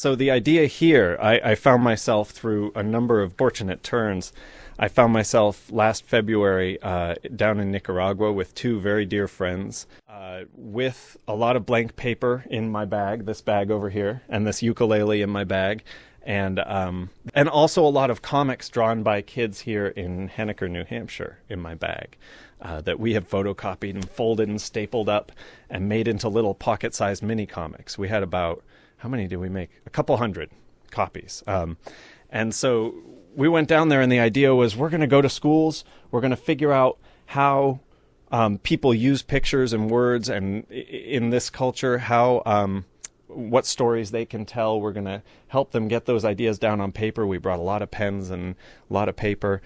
So the idea here, I found myself through a number of fortunate turns. I found myself last February down in Nicaragua with two very dear friends, with a lot of blank paper in my bag, this bag over here, and this ukulele in my bag, and also a lot of comics drawn by kids here in Henniker, New Hampshire, in my bag, that we have photocopied and folded and stapled up and made into little pocket-sized mini comics. We had about, how many did we make? A couple hundred copies. And so we went down there, and the idea was we're going to go to schools, we're going to figure out how people use pictures and words, and in this culture, how what stories they can tell. We're going to help them get those ideas down on paper. We brought a lot of pens and a lot of paper,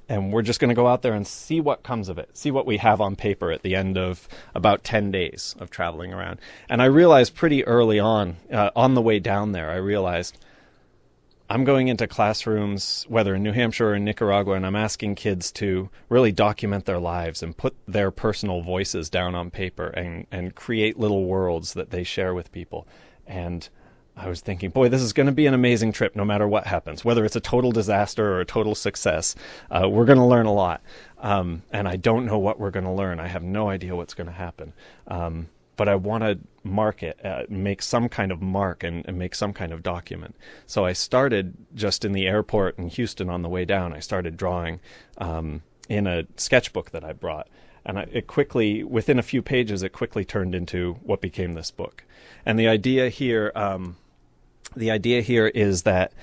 and we're just going to go out there and see what comes of it, see what we have on paper at the end of about 10 days of traveling around. And I realized pretty early on the way down there, I realized I'm going into classrooms, whether in New Hampshire or in Nicaragua, and I'm asking kids to really document their lives and put their personal voices down on paper and create little worlds that they share with people. And I was thinking, boy, this is going to be an amazing trip no matter what happens, whether it's a total disaster or a total success. We're going to learn a lot. And I don't know what we're going to learn. I have no idea what's going to happen. But I want to mark it, make some kind of mark and make some kind of document. So I started just in the airport in Houston on the way down. I started drawing in a sketchbook that I brought. And it quickly, within a few pages, it quickly turned into what became this book. And the idea here is that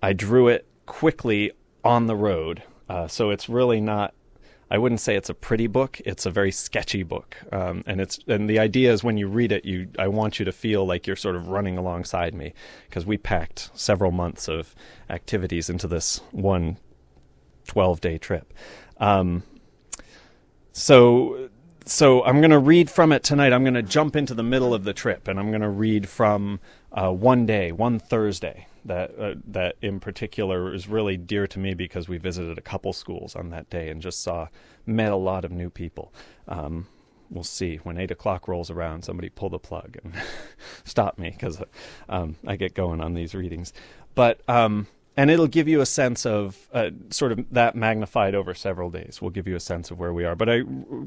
I drew it quickly on the road. So it's really not, I wouldn't say it's a pretty book. It's a very sketchy book. And the idea is when you read it, I want you to feel like you're sort of running alongside me, because we packed several months of activities into this one 12-day trip. So I'm going to read from it tonight. I'm going to jump into the middle of the trip, and I'm going to read from one Thursday that in particular is really dear to me because we visited a couple schools on that day and just met a lot of new people. We'll see. When 8 o'clock rolls around, somebody pull the plug and stop me, because I get going on these readings. But and it'll give you a sense of sort of that magnified over several days. We'll give you a sense of where we are. But I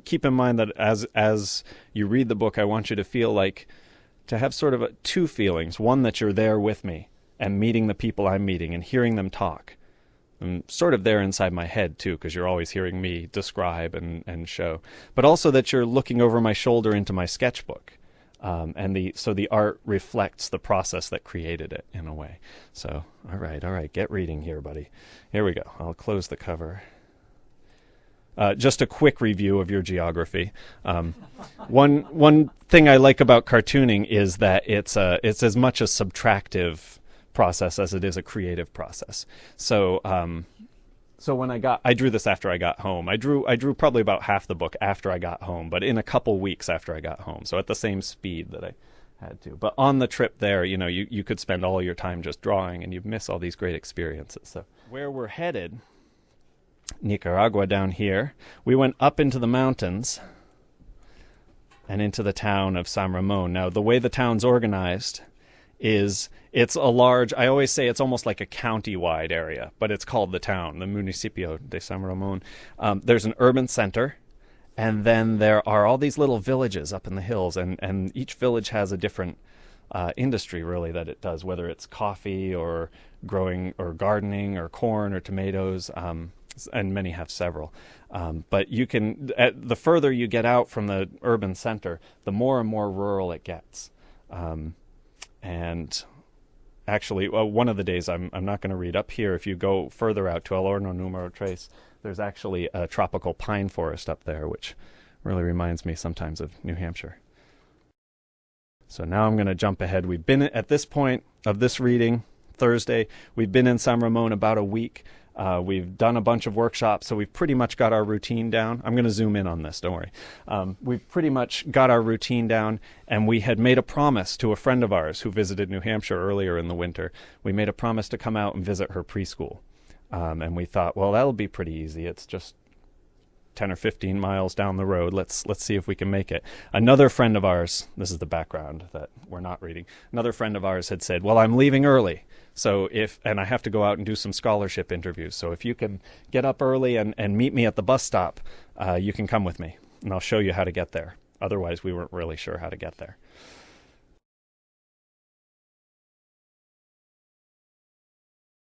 keep in mind that as you read the book, I want you to feel like, to have sort of two feelings. One, that you're there with me and meeting the people I'm meeting and hearing them talk. I'm sort of there inside my head, too, because you're always hearing me describe and show. But also that you're looking over my shoulder into my sketchbook. So the art reflects the process that created it in a way. So, all right, get reading here, buddy. Here we go. I'll close the cover. Just a quick review of your geography. One thing I like about cartooning is that it's as much a subtractive process as it is a creative process. So when I drew this after I got home. I drew probably about half the book after I got home, but in a couple weeks after I got home. So at the same speed that I had to. But on the trip there, you could spend all your time just drawing, and you'd miss all these great experiences. So where we're headed, Nicaragua down here, we went up into the mountains and into the town of San Ramon. Now, the way the town's organized is it's a large, I always say it's almost like a county-wide area, but it's called the town, the Municipio de San Ramon. There's an urban center, and then there are all these little villages up in the hills, and each village has a different industry, really, that it does, whether it's coffee or growing or gardening or corn or tomatoes, and many have several. But you can, the further you get out from the urban center, the more and more rural it gets. And actually, one of the days, I'm not going to read up here. If you go further out to El Horno Número Tres, there's actually a tropical pine forest up there, which really reminds me sometimes of New Hampshire. So now I'm going to jump ahead. We've been, at this point of this reading, Thursday, we've been in San Ramon about a week. We've done a bunch of workshops, so we've pretty much got our routine down. I'm going to zoom in on this, don't worry. We've pretty much got our routine down, and we had made a promise to a friend of ours who visited New Hampshire earlier in the winter. We made a promise to come out and visit her preschool. And we thought, well, that'll be pretty easy. It's just 10 or 15 miles down the road. Let's see if we can make it. Another friend of ours, this is the background that we're not reading. Another friend of ours had said, well, I'm leaving early. So and I have to go out and do some scholarship interviews. So if you can get up early and meet me at the bus stop, you can come with me and I'll show you how to get there. Otherwise, we weren't really sure how to get there.